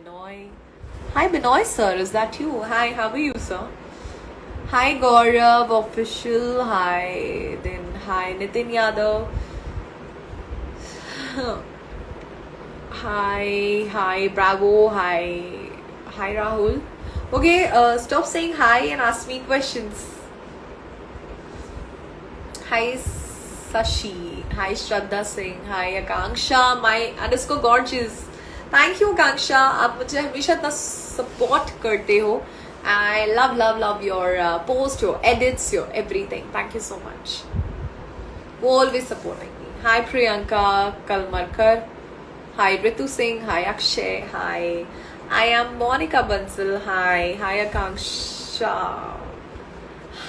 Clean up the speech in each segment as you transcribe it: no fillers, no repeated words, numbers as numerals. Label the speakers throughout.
Speaker 1: Binoy. Hi Binoy sir, is that you? Hi, how are you sir? Hi Gaurav official. Hi. Then hi Nitin Yadav. Hi Bravo. Hi Rahul. Okay, stop saying hi and ask me questions. Hi Sashi. Hi Shraddha Singh. Hi Akanksha. My underscore gorgeous. Thank you Akanksha, आप मुझे हमेशा इतना support करते हो. I love your post, your edits, your everything. Thank you so much. Always supporting me. Hi Priyanka Kalmarkar. Hi Ritu Singh. Hi Akshay. Hi I am Monika Bansal. Hi Akanksha.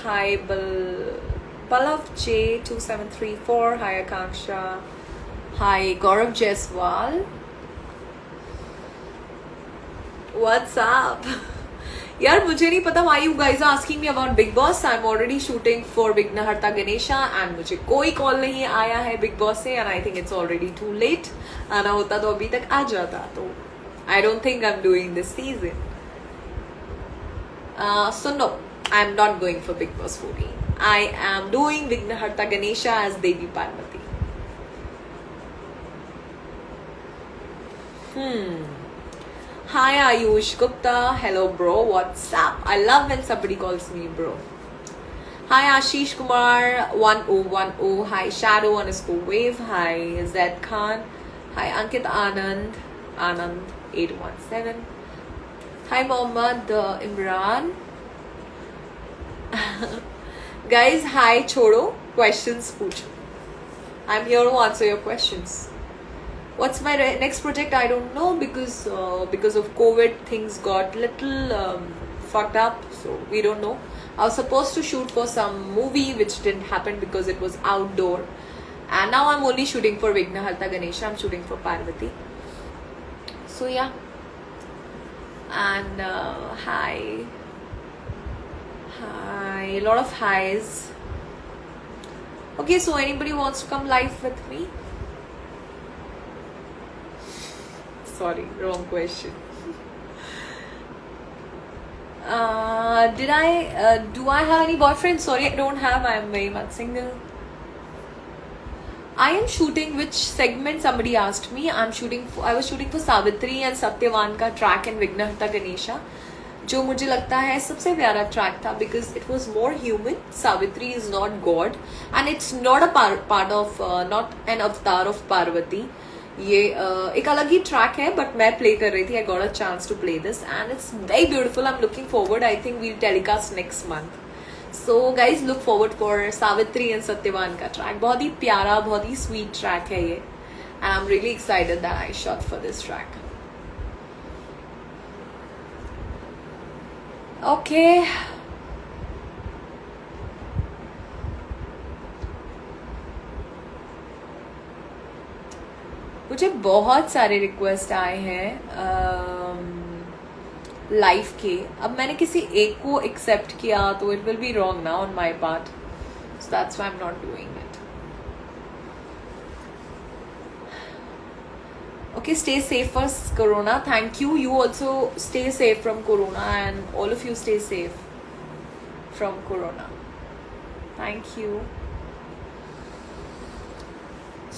Speaker 1: Hi Palav J2734. Hi Akanksha. Hi Gaurav Jaiswal. What's up? यार मुझे नहीं पता why you guys are asking me about Big Boss. I'm already shooting for Vignaharta Ganesha and मुझे कोई call नहीं आया है Big Boss से and I think it's already too late. आना होता तो अभी तक आ जाता. तो I don't think I'm doing this season. So no, I'm not going for Big Boss 14. I am doing Vignaharta Ganesha as Devi Parvati. Hi Ayush Gupta. Hello bro, what's up? I love when somebody calls me bro. Hi Ashish Kumar 1010. Hi Shadow underscore wave. Hi Zed Khan. Hi Ankit Anand 817. Hi Mohammad Imran. Guys, hi छोड़ो, questions पूछो. I'm here to answer your questions. What's my next project? I don't know because of COVID things got little fucked up, so we don't know. I was supposed to shoot for some movie which didn't happen because it was outdoor, and now I'm only shooting for Vignaharta Ganesha. I'm shooting for Parvati. So yeah, and hi, a lot of highs. Okay, so anybody wants to come live with me? Sorry, wrong question. Do I have any boyfriend? Sorry, I don't have. I am very much single. I am shooting which segment somebody asked me. I was shooting for Savitri and Satyavan का track in Vignaharta Ganesha, जो मुझे लगता है सबसे प्यारा track था because it was more human. Savitri is not God and it's not a part of not an avatar of Parvati. ये एक अलग ही ट्रैक है but मैं play कर रही थी. I got a chance to play this and it's very beautiful. I'm looking forward. I think we'll telecast next month. So guys, look forward for Savitri and Satyavan का track. बहुत ही प्यारा, बहुत ही sweet track है ये and I'm really excited that I shot for this track. Okay. मुझे बहुत सारे request आए हैं लाइफ के. अब मैंने किसी एक को एक्सेप्ट किया तो इट विल बी रॉन्ग ना on my part, so that's why I am not doing it. Okay, stay safe for Corona. Thank you. You also stay safe from Corona and all of you stay safe from Corona. Thank you.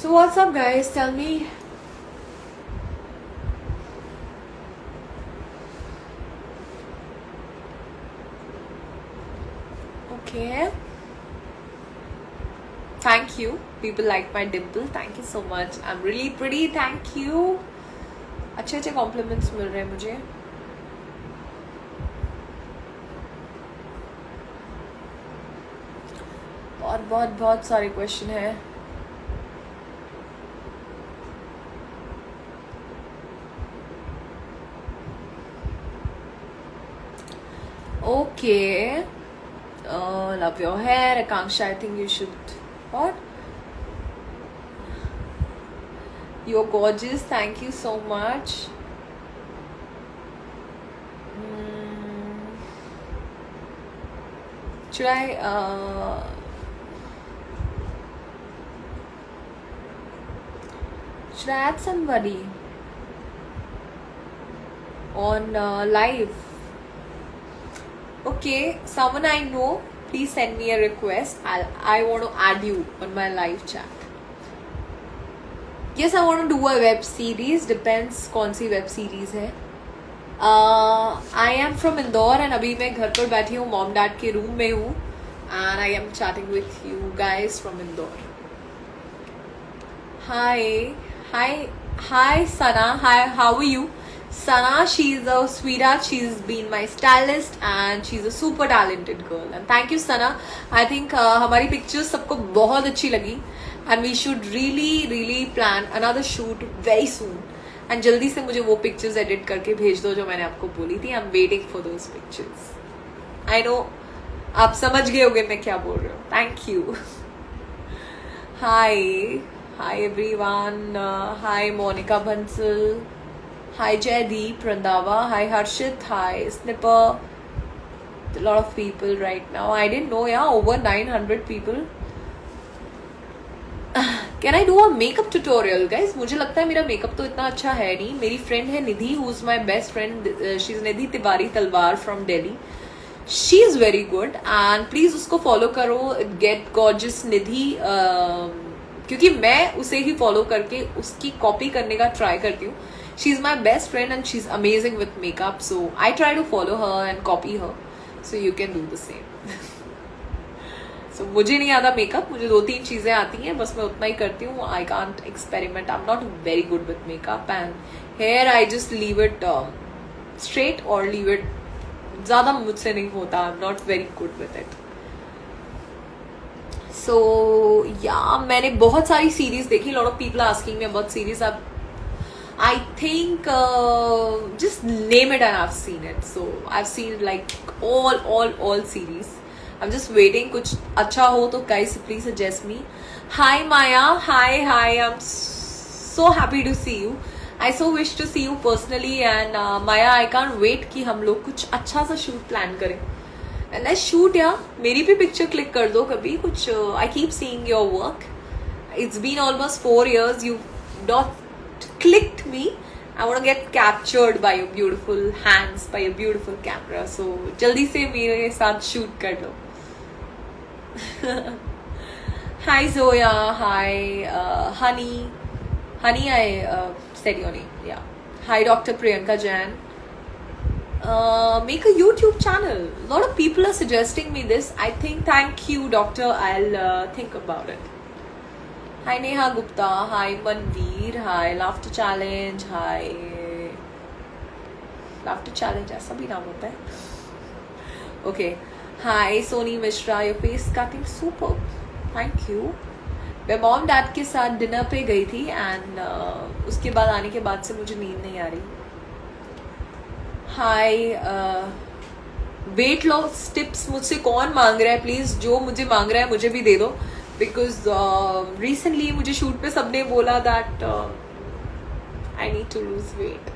Speaker 1: So what's up guys? Tell me. Okay. Thank you. People like my dimple. Thank you so much. I'm really pretty. Thank you. अच्छे compliments मिल रहे हैं मुझे. बहुत सारे question है. Okay. Love your hair, Akanksha. I think you should. What? You're gorgeous. Thank you so much. Should I add somebody? on live. Okay, someone I know, please send me a request. I want to add you on my live chat. Yes, I want to do a web series. Depends कौन सी web series है. I am from Indore and अभी मैं घर पर बैठी हूँ, mom dad के room में हूँ, and I am chatting with you guys from Indore. Hi Sana. Hi, how are you? Sana, she's a sweetheart. She's been my stylist and she's a super talented girl. And thank you Sana. I think हमारी pictures सबको बहुत अच्छी लगी and we should really plan another shoot very soon. And जल्दी से मुझे वो pictures edit करके भेज दो जो मैंने आपको बोली थी. I'm waiting for those pictures. I know आप समझ गए होगे मैं क्या बोल रही हूँ. Thank you. Hi everyone. Hi Monica Bansal. Hi Jaydeep Randava. Hi Harshit. Hi Snipper. A lot of people right now. I didn't know, yeah, over 900 people. Can I do a makeup tutorial, guys? मुझे लगता है मेरा makeup तो इतना अच्छा है नहीं. मेरी फ्रेंड है निधि, who is my best friend. She's निधि तिवारी तलवार from Delhi. She is very good and please उसको follow करो. Get gorgeous निधि. क्योंकि मैं उसे ही follow करके उसकी copy करने का try करती हूँ. She's my best friend and she's amazing with makeup. So I try to follow her and copy her. So you can do the same. So मुझे नहीं आता मेकअप, मुझे 2-3 चीज़ें आती हैं, बस मैं उतना ही करती हूँ. I can't experiment. I'm not very good with makeup and hair I just leave it straight or leave it. ज़्यादा मुझसे नहीं होता. I'm not very good with it. So yeah, मैंने बहुत सारी सीरीज देखी. Lot of people are asking me about series. I think just name it and I've seen it. So I've seen like all series. I'm just waiting. कुछ अच्छा हो तो guys please suggest me. Hi Maya. Hi. I'm so happy to see you. I so wish to see you personally and Maya, I can't wait कि हम लोग कुछ अच्छा सा shoot plan करें. And let's shoot यार. मेरी भी picture click कर दो कभी कुछ. I keep seeing your work. It's been almost 4 years. You've not clicked me. I want to get captured by your beautiful hands, by your beautiful camera. So जल्दी से मेरे साथ shoot कर लो. Hi Zoya. Hi Honey. Honey, I said your name. Yeah. Hi Dr. Priyanka Jain. Make a YouTube channel. A lot of people are suggesting me this. I think thank you doctor. I'll think about it. Hi Neha Gupta. Hi Manveer. Hi Laughter Challenge. Hi Laughter Challenge. ऐसा भी नाम होता है. Okay. Hi Soni Mishra. Your face cutting super. Thank you. मैं mom dad के साथ dinner पे गई थी एंड उसके बाद आने के बाद से मुझे नींद नहीं आ रही. हाय वेट लॉस टिप्स मुझसे कौन मांग रहा है? प्लीज़ जो मुझे मांग रहा है मुझे भी दे दो. बिकॉज रिसेंटली मुझे शूट पे सबने बोला that I need to lose weight.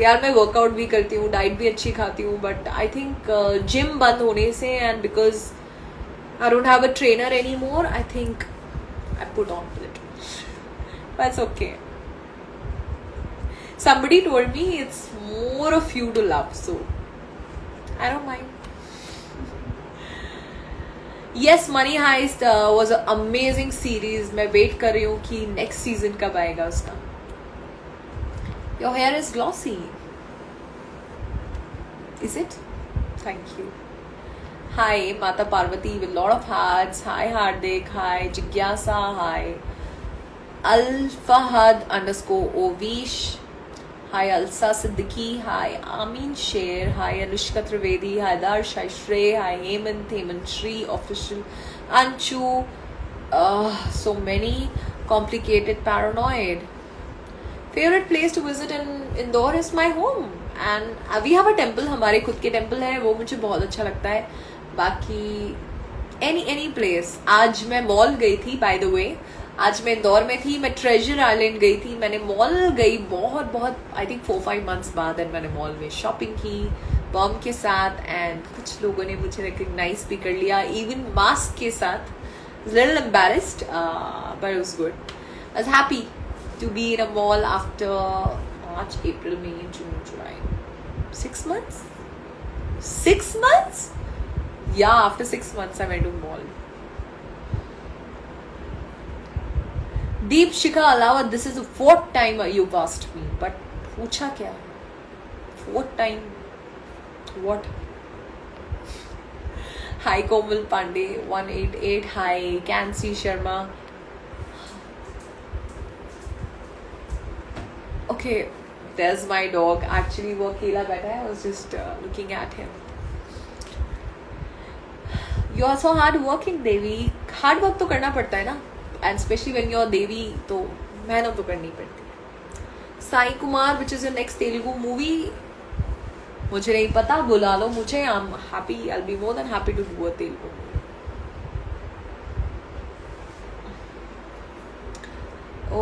Speaker 1: यार मैं वर्कआउट भी करती हूँ, डाइट भी अच्छी खाती हूँ, बट आई थिंक जिम बंद होने से and because I don't have a trainer anymore, I think I put on a little. But it's okay. Somebody told me it's more of you to love, so I don't mind. Yes, Money Heist was an amazing series. मैं wait कर रही हूँ कि next season कब आएगा उसका. Your hair is glossy. Is it? Thank you. Hi Mata Parvati with a lot of hearts. Hi Hardik. Hi Jigyasa. Hi Alfahad _Ovish. Hi Alsa Siddiqui. Hi Amin Sher. Hi Anushka Trivedi. Hi Darsh. Hi Shrey. Hi Hemant Shri official. Anchu. So many. Complicated Paranoid. Favorite place to visit in Indore is my home. And we have a temple. हमारे खुद के temple है, वो मुझे बहुत अच्छा लगता है. बाकी एनी प्लेस. आज मैं मॉल गई थी बाय द वे. आज मैं इंदौर में थी, मैं ट्रेजर आइलैंड गई थी. मैंने मॉल गई बहुत आई थिंक 4-5 मंथ्स बाद एंड मैंने मॉल में शॉपिंग की बॉम के साथ एंड कुछ लोगों ने मुझे रिकग्नाइज भी कर लिया इवन मास्क के साथ. Little embarrassed but it was good. I was happy to be in a mall after March, April, May, June, July. 6 months? 6 months? Yeah, after 6 months I went to mall. Deep Shikha Alawat, this is the 4th time you've asked me, but पूछा क्या? 4th time? What? Hi Komal Pandey 188. Hi Kansi Sharma. Okay, there's my dog. Actually, वो अकेला बैठा है. I was just looking at him. You are so hard working, Devi. Hard work तो करना पड़ता है ना. And especially when you're Devi, तो मेहनत तो करनी पड़ती है. Sai Kumar, which is your next Telugu movie? मुझे नहीं पता, बुला लो मुझे. I'm happy. I'll be more than happy to do a Telugu movie.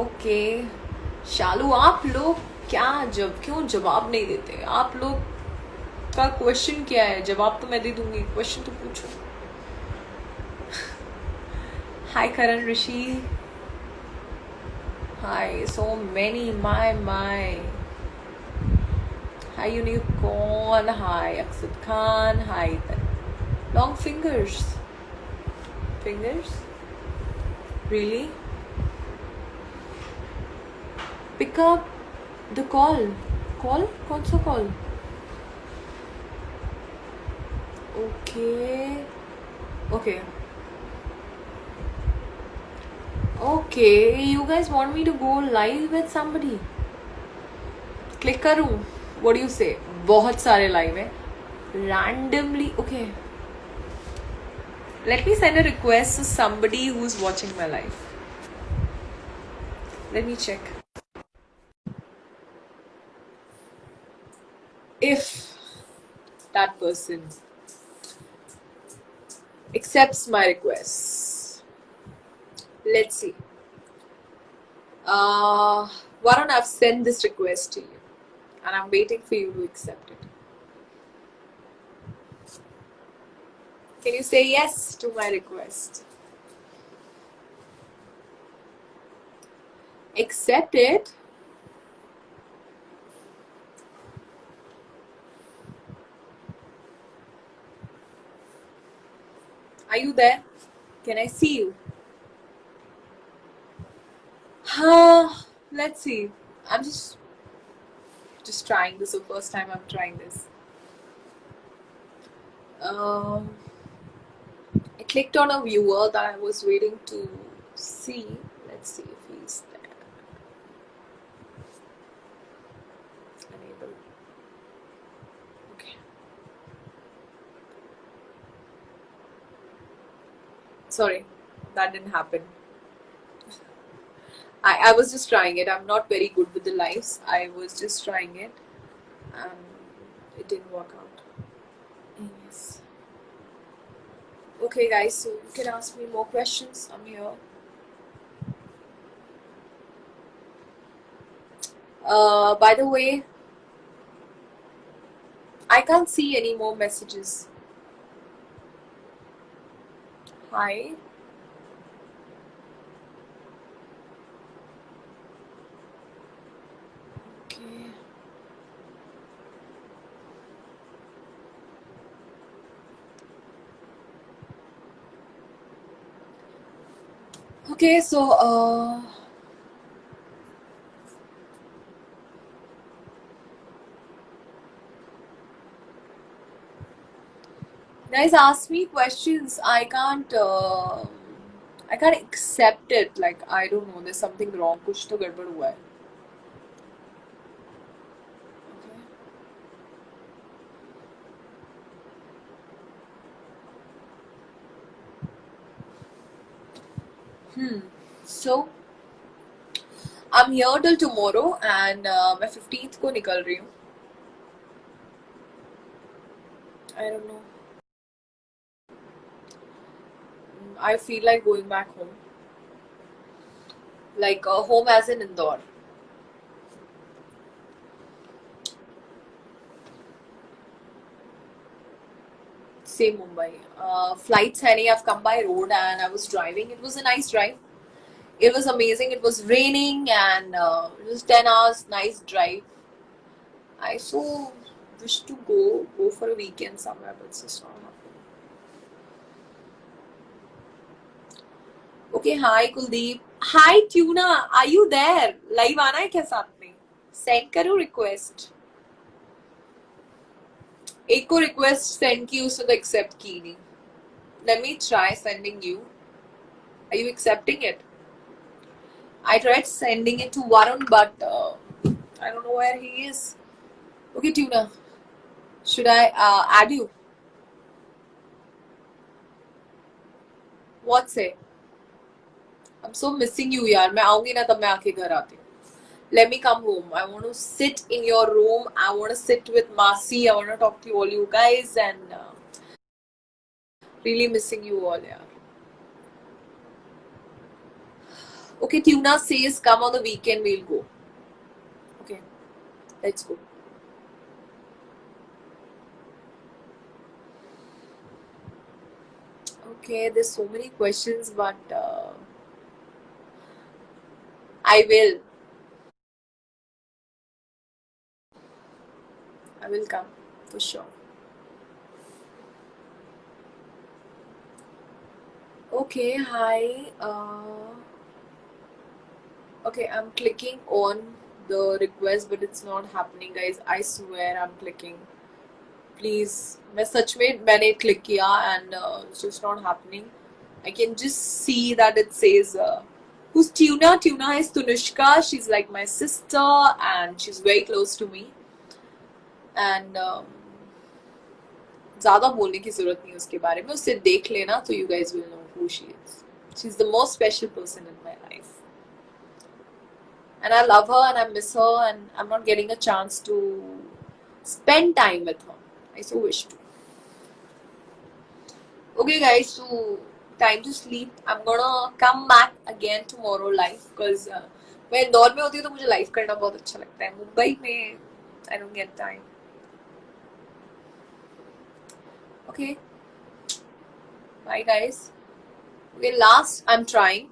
Speaker 1: Okay. शालू, आप लोग क्यों जवाब नहीं देते? आप लोग का क्वेश्चन क्या है? जवाब तो मैं दे दूंगी, क्वेश्चन तो पूछो. Hi Karan Rishi. Hi, so many. My. Hi Unicorn. Hi Akshat Khan. Hi Long Fingers. Fingers? Really? Pick up the call. Call? कौन सा call? Okay, you guys want me to go live with somebody? Click करूँ? What do you say? बहुत सारे live हैं. Randomly, okay. Let me send a request to somebody who's watching my live. Let me check. If that person accepts my request, let's see. Varun, I've sent this request to you and I'm waiting for you to accept it. Can you say yes to my request? Accept it. Are you there? Can I see you? Let's see. I'm just trying this. The first time I'm trying this. I clicked on a viewer that I was waiting to see. Let's see if he's there. Enable. Okay. Sorry, that didn't happen. I was just trying it. I'm not very good with the lives. I was just trying it and it didn't work out. Yes. Okay guys, so you can ask me more questions. I'm here. By the way, I can't see any more messages. Hi. Okay. Okay, so guys ask me questions. I can't accept it. Like, I don't know, there's something wrong. कुछ तो गड़बड़ हुआ है. So I'm here till tomorrow and मैं 15th को निकल रही हूँ. I don't know. I feel like going back home. Like home as in Indore. Same Mumbai. Flights honey, I've come by road and I was driving. It was a nice drive. It was amazing. It was raining and it was 10 hours. Nice drive. I so wish to go for a weekend somewhere, but it's just not happening. Okay, hi Kuldeep. Hi Tuna, are you there? Live आना है क्या साथ में? Send करो request. एक को request send की उसने तो accept की नहीं. Let me try sending you. Are you accepting it? I tried sending it to Varun, but I don't know where he is. Okay, Tuna. Should I add you? What say? I'm so missing you, यार. मैं आऊंगी ना तब मैं आके घर आती हूँ. Let me come home. I want to sit in your room. I want to sit with Masi. I want to talk to all you guys and really missing you all, yeah. Okay, Tuna says come on the weekend. We'll go. Okay, let's go. Okay, there's so many questions, but I will. I will come for sure. Okay, hi. Okay, I'm clicking on the request, but it's not happening, guys. I swear I'm clicking. Please, मैं सच में मैंने click किया and it's just not happening. I can just see that it says who's Tuna? Tuna is Tunushka. She's like my sister and she's very close to me. And ज़्यादा बोलने की जरूरत नहीं उसके बारे में. उससे देख लेना तो you guys will know who she is. She's the most special person in my life. And I love her and I miss her and I'm not getting a chance to spend time with her. I so wish to. Okay guys, so time to sleep. I'm gonna come back again tomorrow live because मैं इंदौर में होती हूँ तो मुझे live करना बहुत अच्छा लगता है. मुंबई में I don't get time. Okay. Bye guys. Okay, last I'm trying.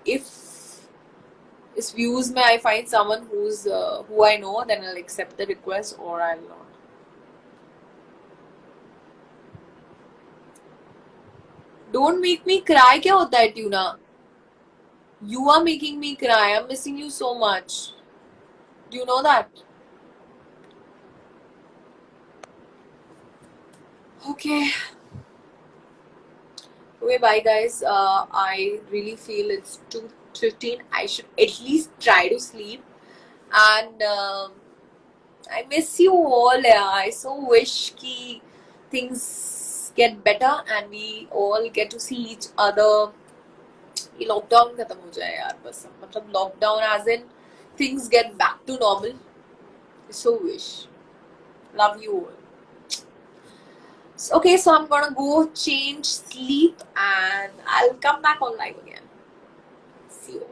Speaker 1: If इस views में I find someone who I know, then I'll accept the request or I'll not. Don't make me cry. क्या होता है tuna? You are making me cry. I'm missing you so much. Do you know that? Okay. Okay, bye guys. I really feel it's 2:15. I should at least try to sleep. And I miss you all. Yeah. I so wish ki things get better and we all get to see each other. ये lockdown खत्म हो जाए यार बस. मतलब lockdown as in things get back to normal. I so wish. Love you all. Okay, so I'm gonna go change, sleep, and I'll come back on live again. See you.